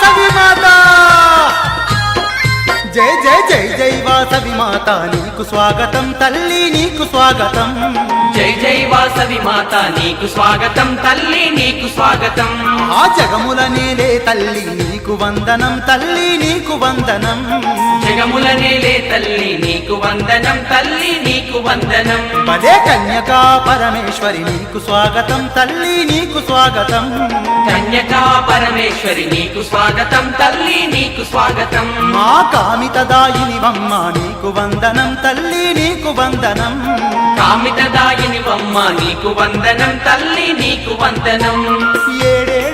వాసవి మాత జై జై జై జై వాసవి మాత నీకు స్వాగతం తల్లి నీకు స్వాగతం జై జై వాసవి మాత నీకు స్వాగతం తల్లి నీకు స్వాగతం ఆ జగముల నేలే తల్లి నీకు వందనం తల్లి నీకు వందనం జగముల నేలే తల్లి నీకు వందనం తల్లి నీకు వందనం పదే కన్యకా పరమేశ్వరి నీకు స్వాగతం తల్లి నీకు స్వాగతం కన్యకా పరమేశ్వరి నీకు స్వాగతం తల్లి నీకు స్వాగతం మా కామితదాయినివమ్మ నీకు వందనం తల్లి నీకు వందనం కామితదాయినివమ్మ నీకు వందనం తల్లి నీకు వందనం ఏడేడు